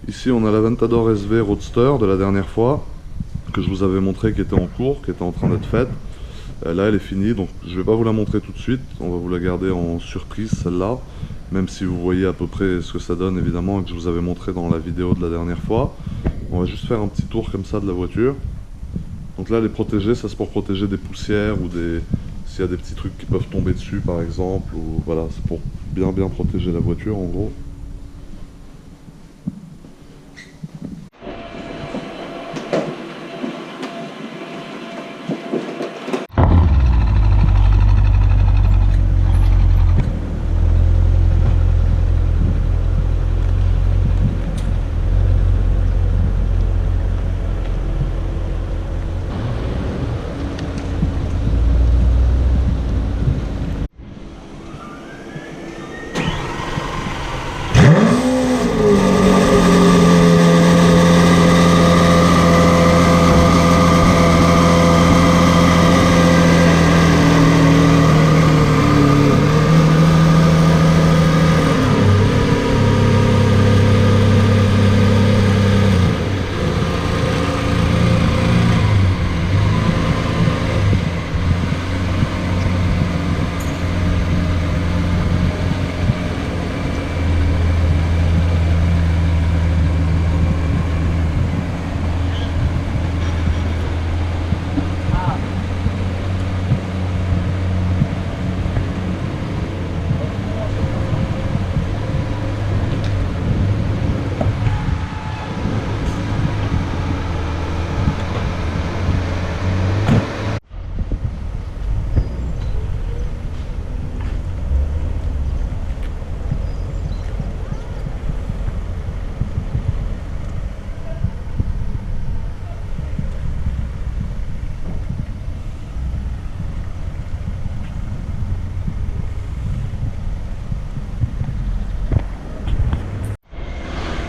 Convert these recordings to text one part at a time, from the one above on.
Ici on a l'Aventador SV Roadster de la dernière fois, que je vous avais montré, qui était en cours, qui était en train d'être faite. Là elle est finie, donc je vais pas vous la montrer tout de suite, on va vous la garder en surprise celle-là, même si vous voyez à peu près ce que ça donne évidemment, et que je vous avais montré dans la vidéo de la dernière fois. On va juste faire un petit tour comme ça de la voiture. Donc là elle est protégée, ça c'est pour protéger des poussières ou s'il y a des petits trucs qui peuvent tomber dessus par exemple, ou voilà, c'est pour bien protéger la voiture en gros.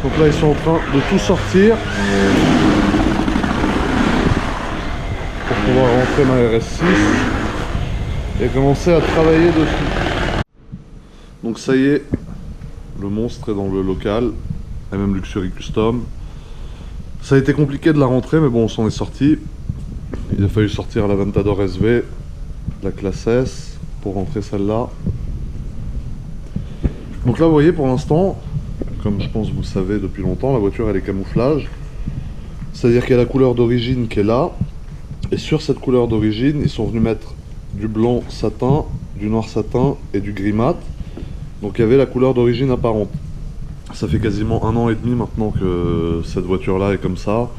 Donc là ils sont en train de tout sortir pour pouvoir rentrer ma RS6 et commencer à travailler dessus. Donc ça y est, le monstre est dans le local, MM Luxury Custom. Ça a été compliqué de la rentrer mais bon on s'en est sorti. Il a fallu sortir l'Aventador SV, la classe S, pour rentrer celle-là. Donc là vous voyez pour l'instant, comme je pense vous le savez depuis longtemps, la voiture elle est camouflage. C'est-à-dire qu'il y a la couleur d'origine qui est là. Et sur cette couleur d'origine, ils sont venus mettre du blanc satin, du noir satin et du gris mat. Donc il y avait la couleur d'origine apparente. Ça fait quasiment 1 an et demi maintenant que cette voiture-là est comme ça.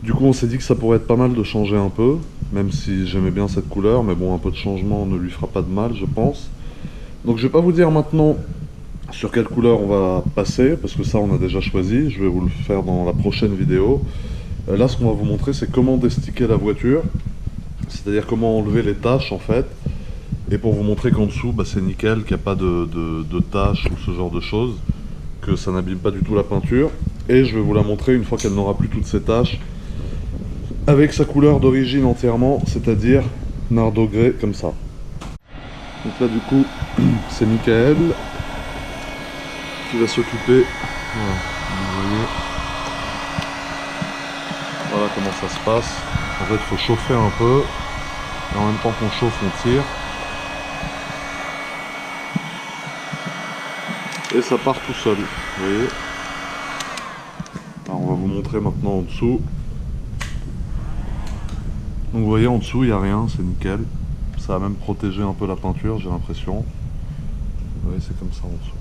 Du coup on s'est dit que ça pourrait être pas mal de changer un peu, même si j'aimais bien cette couleur, mais bon un peu de changement ne lui fera pas de mal je pense. Donc je vais pas vous dire maintenant sur quelle couleur on va passer, parce que ça on a déjà choisi, je vais vous le faire dans la prochaine vidéo. Là ce qu'on va vous montrer c'est comment desticker la voiture, c'est-à-dire comment enlever les taches en fait, et pour vous montrer qu'en dessous bah, c'est nickel, qu'il n'y a pas de taches ou ce genre de choses, que ça n'abîme pas du tout la peinture, et je vais vous la montrer une fois qu'elle n'aura plus toutes ces taches, avec sa couleur d'origine entièrement, c'est-à-dire nardo grey comme ça. Donc là du coup c'est Michael qui va s'occuper, voilà, vous voyez, voilà comment ça se passe. En fait il faut chauffer un peu, et en même temps qu'on chauffe on tire, et ça part tout seul, vous voyez. Alors on va vous montrer maintenant en dessous. Donc vous voyez en dessous il n'y a rien, c'est nickel. Ça a même protégé un peu la peinture j'ai l'impression. Vous voyez c'est comme ça en dessous.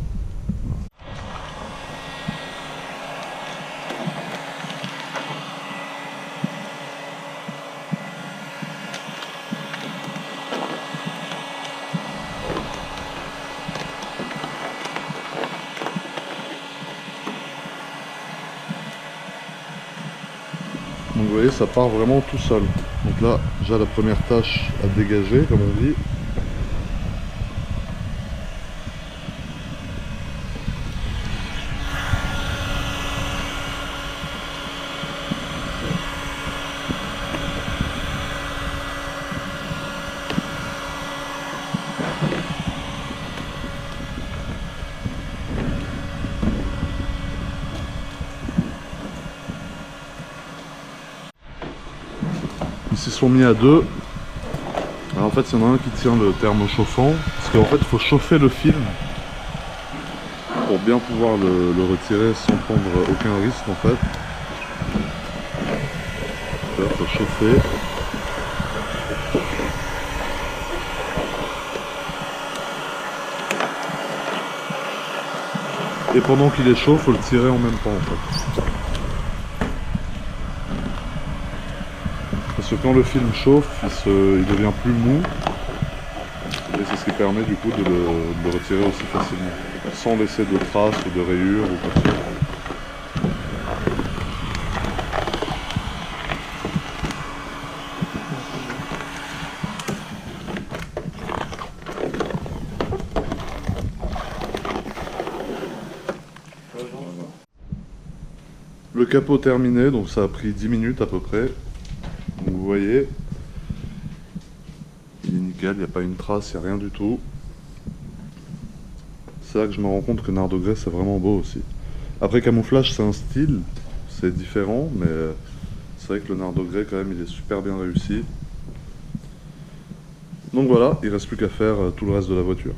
Donc vous voyez ça part vraiment tout seul. Donc là j'ai la première tâche à dégager comme on dit. ils sont mis à deux. Alors en fait, il y en a un qui tient le thermochauffant, parce qu'en fait, il faut chauffer le film pour bien pouvoir le retirer sans prendre aucun risque en fait. Il faut chauffer. Et pendant qu'il est chaud, il faut le tirer en même temps en fait. Parce que quand le film chauffe, il devient plus mou. Et c'est ce qui permet du coup de le retirer aussi facilement. Sans laisser de traces ou de rayures ou quoi que ce soit. Le capot terminé, donc ça a pris 10 minutes à peu près. Donc vous voyez, il est nickel, il n'y a pas une trace, il n'y a rien du tout. C'est là que je me rends compte que Nard de Grès c'est vraiment beau aussi. Après camouflage c'est un style, c'est différent, mais c'est vrai que le Nard de Grès quand même il est super bien réussi. Donc voilà, il ne reste plus qu'à faire tout le reste de la voiture.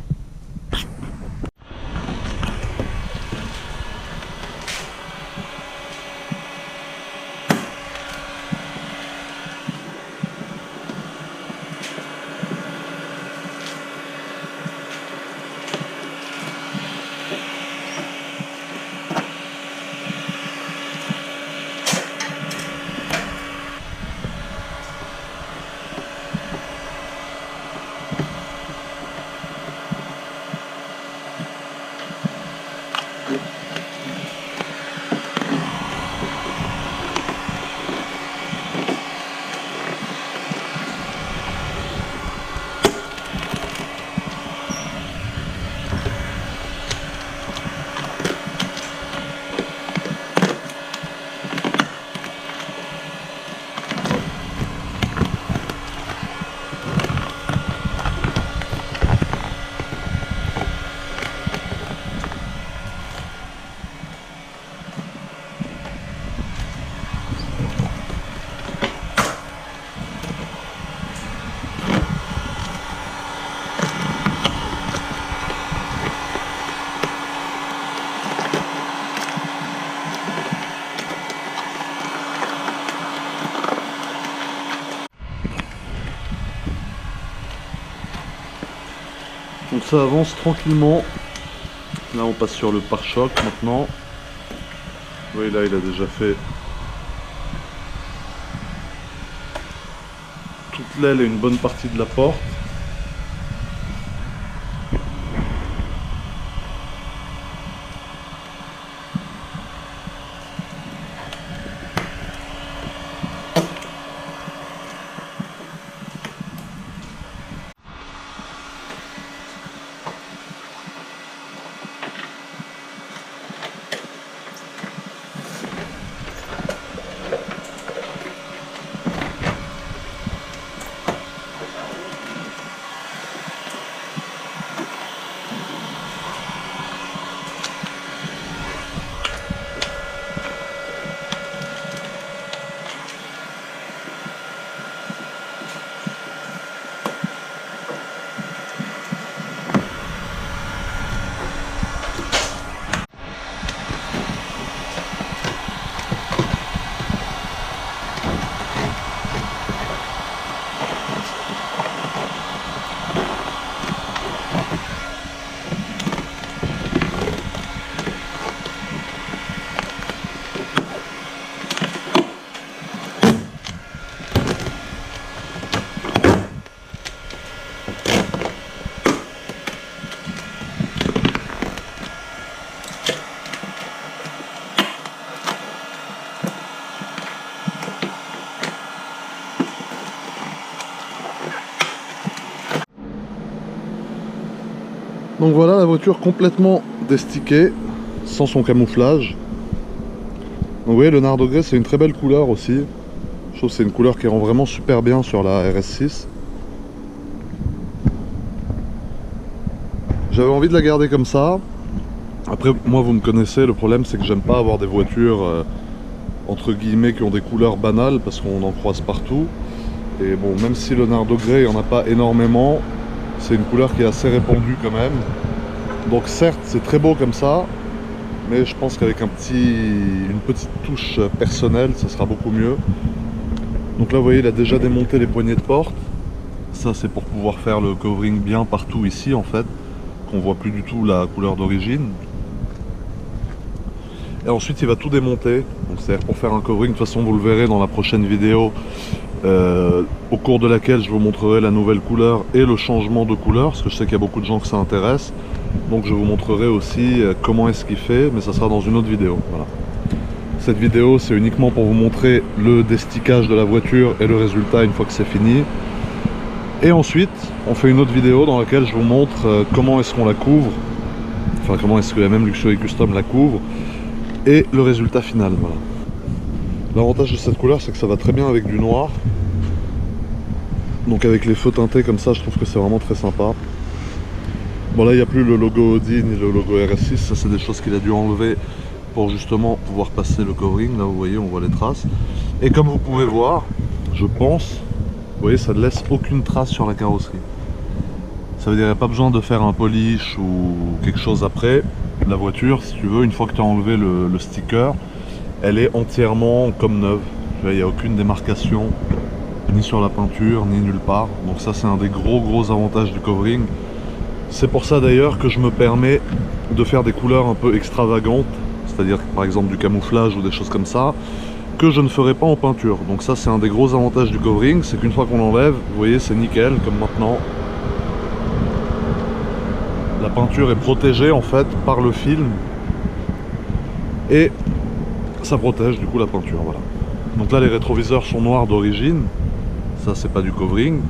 Donc ça avance tranquillement. Là on passe sur le pare-choc maintenant. Oui là il a déjà fait toute l'aile et une bonne partie de la porte. Donc voilà la voiture complètement destiquée, sans son camouflage. Donc vous voyez le Nard de Grès c'est une très belle couleur aussi. Je trouve que c'est une couleur qui rend vraiment super bien sur la RS6. J'avais envie de la garder comme ça. Après moi vous me connaissez, le problème c'est que j'aime pas avoir des voitures entre guillemets qui ont des couleurs banales parce qu'on en croise partout. Et bon, même si le Nardo Grey, il n'y en a pas énormément, c'est une couleur qui est assez répandue quand même. Donc certes, c'est très beau comme ça, mais je pense qu'avec une petite touche personnelle, ça sera beaucoup mieux. Donc là, vous voyez, il a déjà démonté les poignées de porte. Ça, c'est pour pouvoir faire le covering bien partout ici, en fait, qu'on voit plus du tout la couleur d'origine. Et ensuite, il va tout démonter. Donc c'est-à-dire pour faire un covering, de toute façon, vous le verrez dans la prochaine vidéo, au cours de laquelle je vous montrerai la nouvelle couleur et le changement de couleur, parce que je sais qu'il y a beaucoup de gens que ça intéresse. Donc je vous montrerai aussi comment est-ce qu'il fait, mais ça sera dans une autre vidéo. Voilà. Cette vidéo, c'est uniquement pour vous montrer le destickage de la voiture et le résultat une fois que c'est fini. Et ensuite, on fait une autre vidéo dans laquelle je vous montre comment est-ce qu'on la couvre, enfin comment est-ce que la même Luxury Custom la couvre, et le résultat final. Voilà. L'avantage de cette couleur, c'est que ça va très bien avec du noir. Donc avec les feux teintés comme ça, je trouve que c'est vraiment très sympa. Bon là, il n'y a plus le logo Audi ni le logo RS6, ça c'est des choses qu'il a dû enlever pour justement pouvoir passer le covering. Là vous voyez, on voit les traces. Et comme vous pouvez voir, je pense, vous voyez, ça ne laisse aucune trace sur la carrosserie. Ça veut dire qu'il n'y a pas besoin de faire un polish ou quelque chose après. La voiture, si tu veux, une fois que tu as enlevé le sticker, elle est entièrement comme neuve. Il n'y a aucune démarcation, ni sur la peinture, ni nulle part. Donc ça, c'est un des gros avantages du covering. C'est pour ça d'ailleurs que je me permets de faire des couleurs un peu extravagantes, c'est-à-dire par exemple du camouflage ou des choses comme ça, que je ne ferai pas en peinture. Donc ça, c'est un des gros avantages du covering, c'est qu'une fois qu'on l'enlève, vous voyez, c'est nickel, comme maintenant. La peinture est protégée en fait par le film et ça protège du coup la peinture. Voilà. Donc là, les rétroviseurs sont noirs d'origine, ça c'est pas du covering.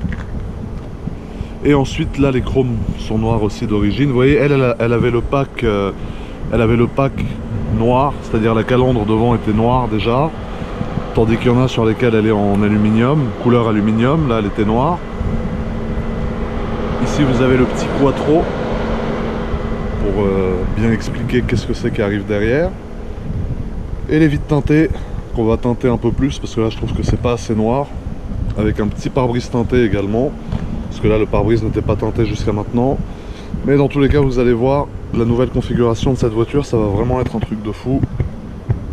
Et ensuite là, les chromes sont noirs aussi d'origine. Vous voyez, elle avait le pack, noir, c'est-à-dire la calandre devant était noire déjà, tandis qu'il y en a sur lesquels elle est en aluminium, couleur aluminium. Là, elle était noire. Ici, vous avez le petit quattro pour bien expliquer qu'est-ce que c'est qui arrive derrière. Et les vitres teintées qu'on va teinter un peu plus parce que là je trouve que c'est pas assez noir, avec un petit pare-brise teinté également parce que là le pare-brise n'était pas teinté jusqu'à maintenant. Mais dans tous les cas, vous allez voir la nouvelle configuration de cette voiture, ça va vraiment être un truc de fou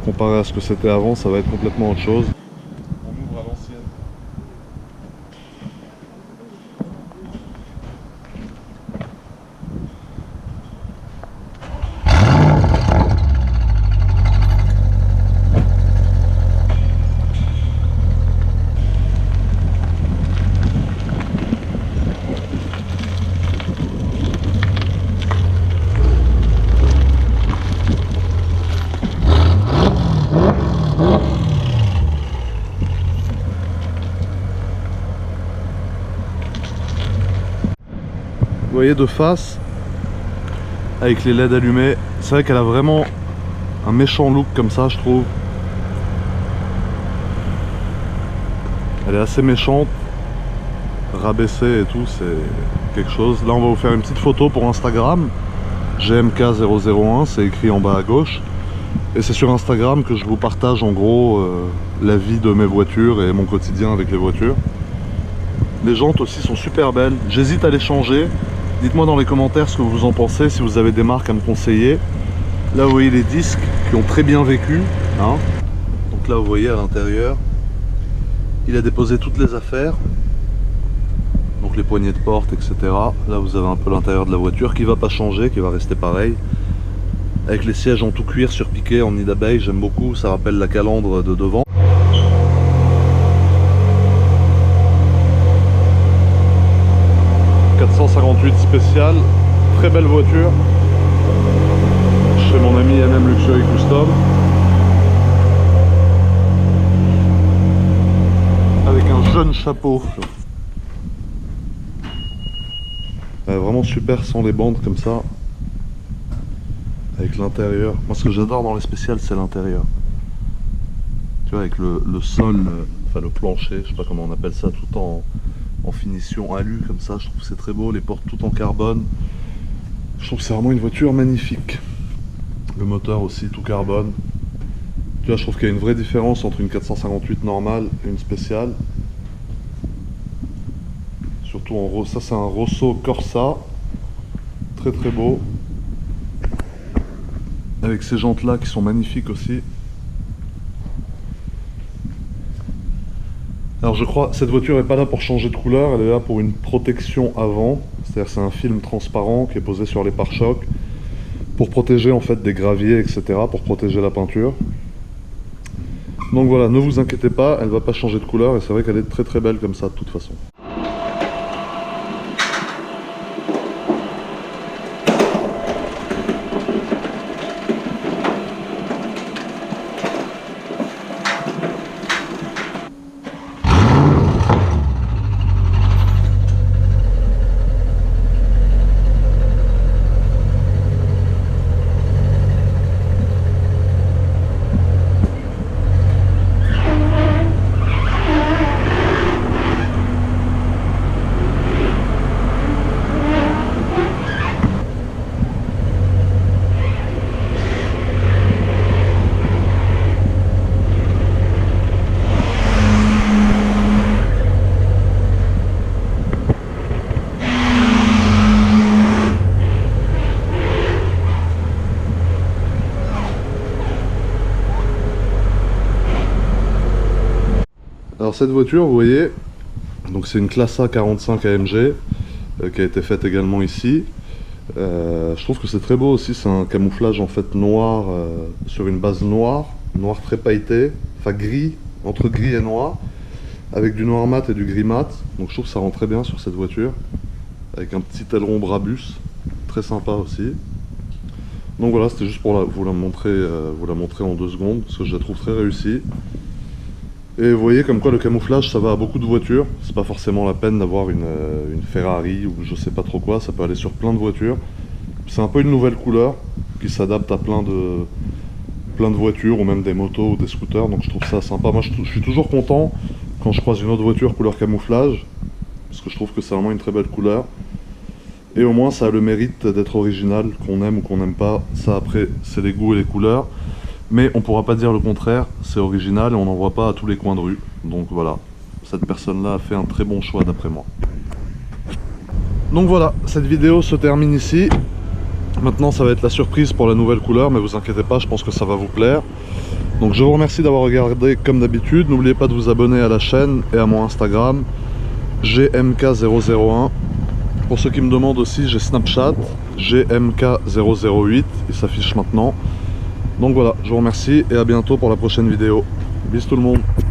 comparé à ce que c'était avant. Ça va être complètement autre chose. On ouvre à l'ancienne. Vous voyez de face, avec les LED allumés, c'est vrai qu'elle a vraiment un méchant look comme ça, je trouve. Elle est assez méchante, rabaissée et tout, c'est quelque chose. Là on va vous faire une petite photo pour Instagram, GMK001, c'est écrit en bas à gauche. Et c'est sur Instagram que je vous partage en gros la vie de mes voitures et mon quotidien avec les voitures. Les jantes aussi sont super belles, j'hésite à les changer. Dites-moi dans les commentaires ce que vous en pensez, si vous avez des marques à me conseiller. Là vous voyez les disques qui ont très bien vécu, hein. Donc là vous voyez à l'intérieur, il a déposé toutes les affaires, donc les poignées de porte, etc. Là vous avez un peu l'intérieur de la voiture qui va pas changer, qui va rester pareil, avec les sièges en tout cuir surpiqué en nid d'abeille. J'aime beaucoup, ça rappelle la calandre de devant. Spécial, très belle voiture chez mon ami MM Luxury Custom, avec un jeune chapeau, vraiment super, sans les bandes comme ça, avec l'intérieur. Moi ce que j'adore dans les spéciales, c'est l'intérieur, tu vois, avec le sol, enfin le plancher, je sais pas comment on appelle ça, tout en finition alu comme ça. Je trouve que c'est très beau, les portes tout en carbone. Je trouve que c'est vraiment une voiture magnifique. Le moteur aussi tout carbone. Tu vois, je trouve qu'il y a une vraie différence entre une 458 normale et une spéciale. surtout en rose. Ça c'est un Rosso Corsa, très très beau, avec ces jantes là qui sont magnifiques aussi. Alors je crois cette voiture n'est pas là pour changer de couleur, elle est là pour une protection avant, c'est-à-dire c'est un film transparent qui est posé sur les pare-chocs pour protéger en fait des graviers, etc., pour protéger la peinture. Donc voilà, ne vous inquiétez pas, elle va pas changer de couleur et c'est vrai qu'elle est très très belle comme ça de toute façon. Alors cette voiture, vous voyez, donc c'est une Classe A 45 AMG qui a été faite également ici. Je trouve que c'est très beau aussi, c'est un camouflage en fait noir sur une base noire, noir très pailleté, enfin gris, entre gris et noir, avec du noir mat et du gris mat. Donc je trouve que ça rend très bien sur cette voiture, avec un petit aileron Brabus, très sympa aussi. Donc voilà, c'était juste pour vous la montrer en 2 secondes, parce que je la trouve très réussie. Et vous voyez comme quoi le camouflage ça va à beaucoup de voitures, c'est pas forcément la peine d'avoir une Ferrari ou je sais pas trop quoi, ça peut aller sur plein de voitures. C'est un peu une nouvelle couleur qui s'adapte à plein de voitures ou même des motos ou des scooters, donc je trouve ça sympa. Moi je suis toujours content quand je croise une autre voiture couleur camouflage, parce que je trouve que c'est vraiment une très belle couleur. Et au moins ça a le mérite d'être original, qu'on aime ou qu'on n'aime pas, ça après c'est les goûts et les couleurs. Mais on pourra pas dire le contraire, c'est original et on n'en voit pas à tous les coins de rue. Donc voilà, cette personne-là a fait un très bon choix d'après moi. Donc voilà, cette vidéo se termine ici. Maintenant ça va être la surprise pour la nouvelle couleur, mais vous inquiétez pas, je pense que ça va vous plaire. Donc je vous remercie d'avoir regardé comme d'habitude. N'oubliez pas de vous abonner à la chaîne et à mon Instagram, GMK001. Pour ceux qui me demandent aussi, j'ai Snapchat, GMK008, il s'affiche maintenant. Donc voilà, je vous remercie et à bientôt pour la prochaine vidéo. Bisous tout le monde.